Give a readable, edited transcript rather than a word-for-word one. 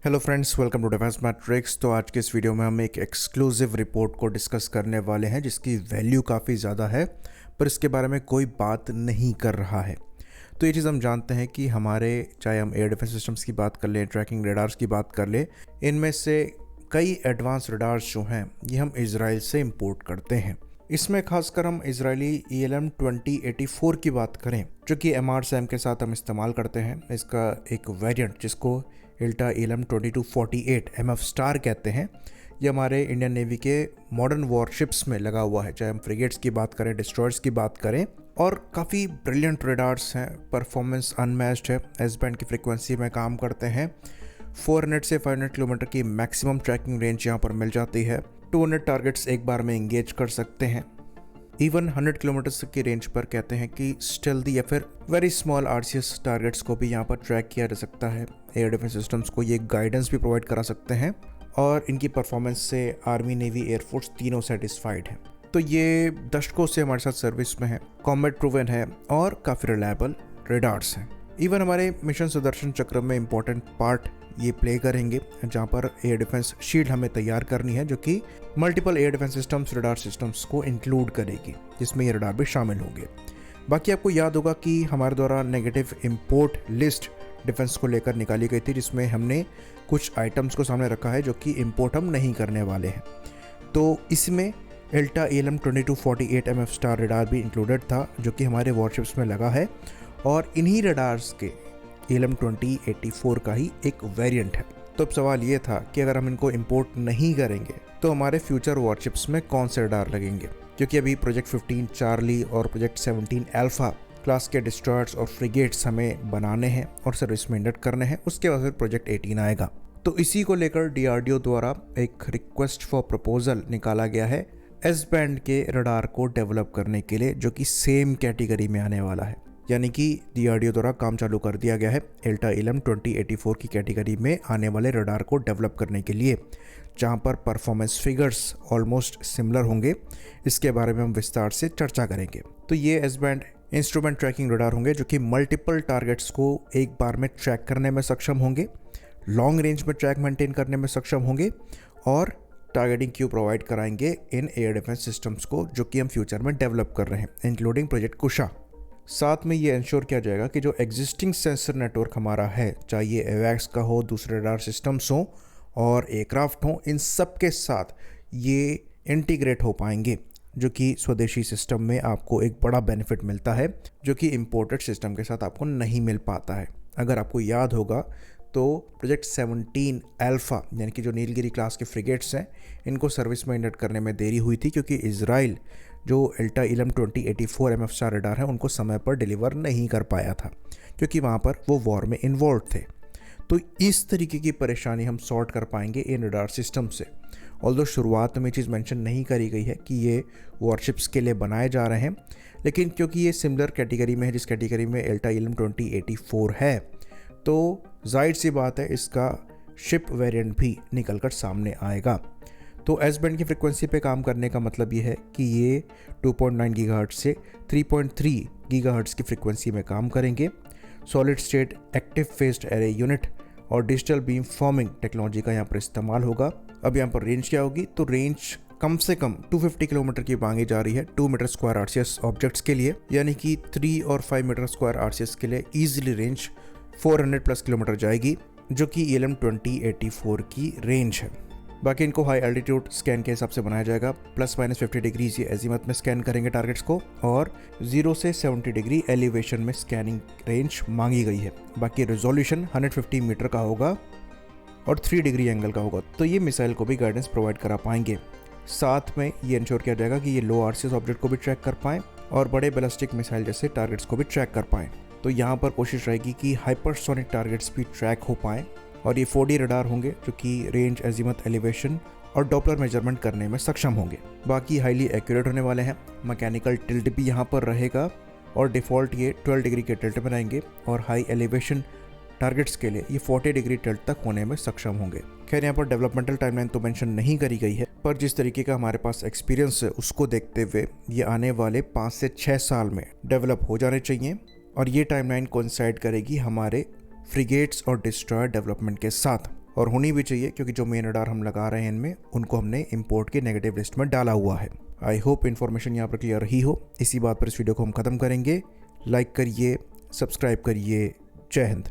Hello friends, welcome to defence matrix. तो आज के इस वीडियो में हम एक एक्सक्लूसिव रिपोर्ट को डिस्कस करने वाले हैं जिसकी वैल्यू काफ़ी ज़्यादा है, पर इसके बारे में कोई बात नहीं कर रहा है। तो ये चीज़ हम जानते हैं कि हमारे, चाहे हम एयर डिफेंस सिस्टम्स की बात कर लें, ट्रैकिंग रेडार्स की बात कर लें, इनमें से कई एडवांस रेडार्स जो हैं ये हम इजराइल से इंपोर्ट करते हैं। इसमें खासकर हम इजरायली ELM 2084 की बात करें, जो कि MRSAM के साथ हम इस्तेमाल करते हैं। इसका एक वेरिएंट जिसको इल्टा ELM 2248 MF स्टार कहते हैं, ये हमारे इंडियन नेवी के मॉडर्न वॉरशिप्स में लगा हुआ है, चाहे हम फ्रिगेट्स की बात करें, डिस्ट्रॉयर्स की बात करें। और काफ़ी ब्रिलियंट रेडार्स हैं, परफॉर्मेंस अनमैच्ड है, एस बैंड की फ्रिक्वेंसी में काम करते हैं। 400 से 500 किलोमीटर की मैक्सिमम ट्रैकिंग रेंज यहाँ पर मिल जाती है। 200 टारगेट्स एक बार में इंगेज कर सकते हैं। इवन 100 किलोमीटर की रेंज पर कहते हैं कि स्टेल्दी या फिर वेरी स्मॉल RCS टारगेट्स को भी यहाँ पर ट्रैक किया जा सकता है। एयर डिफेंस सिस्टम्स को ये गाइडेंस भी प्रोवाइड करा सकते हैं और इनकी परफॉर्मेंस से आर्मी, नेवी, एयरफोर्स तीनों सेटिस्फाइड हैं। तो ये दशकों से हमारे साथ सर्विस में है, कॉम्बैट प्रूवन है और काफ़ी रिलायबल रेडार्स हैं। इवन हमारे मिशन सुदर्शन चक्र में इंपॉर्टेंट पार्ट ये प्ले करेंगे, जहाँ पर एयर डिफेंस शील्ड हमें तैयार करनी है, जो कि multiple air defence systems, radar systems को इंक्लूड करेगी, जिसमें ये रडार भी शामिल होंगे। बाकी आपको याद होगा कि हमारे द्वारा नेगेटिव इंपोर्ट लिस्ट डिफेंस को लेकर निकाली गई थी, जिसमें हमने कुछ आइटम्स को सामने रखा है जो कि इंपोर्ट हम नहीं करने वाले हैं। तो इसमें इल्टा ELM 2248 MF स्टार रडार भी इंक्लूडेड था, जो कि हमारे वॉरशिप्स में लगा है और इन्हीं रडार्स के ELM 2084 का ही एक वेरिएंट है। तो अब सवाल ये था कि अगर हम इनको इंपोर्ट नहीं करेंगे तो हमारे फ्यूचर वॉरशिप्स में कौन से रडार लगेंगे, क्योंकि अभी प्रोजेक्ट 15 चार्ली और प्रोजेक्ट 17 अल्फा क्लास के डिस्ट्रॉयर्स और फ्रिगेट्स हमें बनाने हैं और सर्विस में इंडक्ट करने हैं। उसके बाद फिर प्रोजेक्ट 18 आएगा। तो इसी को लेकर DRDO द्वारा एक रिक्वेस्ट फॉर प्रपोजल निकाला गया है एस बैंड के रडार को डेवलप करने के लिए, जो कि सेम कैटेगरी में आने वाला है। यानी कि DRDO द्वारा काम चालू कर दिया गया है इल्टा ELM 2084 की कैटेगरी में आने वाले रडार को डेवलप करने के लिए, जहां पर परफॉर्मेंस फिगर्स ऑलमोस्ट सिमिलर होंगे। इसके बारे में हम विस्तार से चर्चा करेंगे। तो ये S band instrument tracking radar होंगे, जो कि मल्टीपल टारगेट्स को एक बार में ट्रैक करने में सक्षम होंगे, लॉन्ग रेंज में ट्रैक मेंटेन करने में सक्षम होंगे और टारगेटिंग क्यू प्रोवाइड कराएंगे इन एयर डिफेंस सिस्टम्स को, जो कि हम फ्यूचर में डेवलप कर रहे हैं, इंक्लूडिंग प्रोजेक्ट कुशा। साथ में ये इंश्योर किया जाएगा कि जो एग्जिस्टिंग सेंसर नेटवर्क हमारा है, चाहे ये एवैक्स का हो, दूसरे रडार सिस्टम्स हो और एयरक्राफ्ट हो, इन सब के साथ ये इंटीग्रेट हो पाएंगे, जो कि स्वदेशी सिस्टम में आपको एक बड़ा बेनिफिट मिलता है, जो कि इंपोर्टेड सिस्टम के साथ आपको नहीं मिल पाता है। अगर आपको याद होगा तो प्रोजेक्ट 17 अल्फा यानी कि जो नीलगिरी क्लास के फ्रिगेट्स हैं, इनको सर्विस में इंडक्ट करने में देरी हुई थी, क्योंकि इजराइल जो इल्टा ELM 2084 MF स्टार रडार है उनको समय पर डिलीवर नहीं कर पाया था, क्योंकि वहाँ पर वो वॉर में इन्वॉल्व थे। तो इस तरीके की परेशानी हम सॉर्ट कर पाएंगे इन रडार सिस्टम से। ऑल्दो शुरुआत में ये चीज़ मेंशन नहीं करी गई है कि ये वॉरशिप्स के लिए बनाए जा रहे हैं, लेकिन क्योंकि ये सिमिलर कैटेगरी में है, जिस कैटेगरी में इल्टा ELM 2084 है, तो जाहिर सी बात है इसका शिप वेरिएंट भी निकल कर सामने आएगा। तो एस बैंड की फ्रिक्वेंसी पे काम करने का मतलब ये है कि ये 2.9 गीगाहर्ट्ज से 3.3 गीगाहर्ट्ज की फ्रिक्वेंसी में काम करेंगे। Solid state active phased array unit और डिजिटल बीम फॉर्मिंग टेक्नोलॉजी का यहाँ पर इस्तेमाल होगा। अब यहाँ पर रेंज क्या होगी, तो रेंज कम से कम 250 किलोमीटर की मांगी जा रही है 2 मीटर स्क्वायर RCS ऑब्जेक्ट्स के लिए, यानी कि 3 और 5 मीटर स्क्वायर RCS के लिए ईजिली रेंज 400 प्लस किलोमीटर जाएगी, जो कि ELM 2084 की रेंज है। बाकी इनको हाई एल्टीट्यूड स्कैन के हिसाब से बनाया जाएगा। ±50 डिग्रीज ये एजीमथ में स्कैन करेंगे टारगेट्स को, और 0 से 70 डिग्री एलिवेशन में स्कैनिंग रेंज मांगी गई है। बाकी रेजोल्यूशन 150 मीटर का होगा और 3 डिग्री एंगल का होगा। तो ये मिसाइल को भी गाइडेंस प्रोवाइड करा पाएंगे। साथ में ये इंश्योर किया जाएगा कि ये लो RCS ऑब्जेक्ट को भी ट्रैक कर पाएँ और बड़े बैलिस्टिक मिसाइल जैसे टारगेट्स को भी ट्रैक कर पाएँ। तो यहाँ पर कोशिश रहेगी कि हाइपरसोनिक टारगेट्स भी ट्रैक हो पाएँ, और ये 4D रडार होंगे जो कि रेंज, एजीमथ, एलिवेशन और डॉपलर मेजरमेंट करने में सक्षम होंगे। बाकी हाईली एक्यूरेट होने वाले हैं। मैकेनिकल टिल्ट भी यहाँ पर रहेगा और डिफ़ॉल्ट ये 12 डिग्री के टिल्ट में रहेंगे, और हाई एलिवेशन टारगेट्स के लिए ये 40 डिग्री टिल्ट तक होने में सक्षम होंगे। खैर यहाँ पर डेवलपमेंटल टाइमलाइन तो मेंशन नहीं करी गई है, पर जिस तरीके का हमारे पास एक्सपीरियंस है उसको देखते हुए ये आने वाले 5 से 6 साल में डेवलप हो जाने चाहिए, और ये टाइमलाइन कोइंसाइड करेगी हमारे फ्रिगेट्स और डिस्ट्रॉयर डेवलपमेंट के साथ। और होनी भी चाहिए, क्योंकि जो मेन रडार हम लगा रहे हैं इनमें उनको हमने इंपोर्ट के नेगेटिव लिस्ट में डाला हुआ है। आई होप इन्फॉर्मेशन यहाँ पर क्लियर रही हो। इसी बात पर इस वीडियो को हम ख़त्म करेंगे। लाइक करिए, सब्सक्राइब करिए। जय हिंद।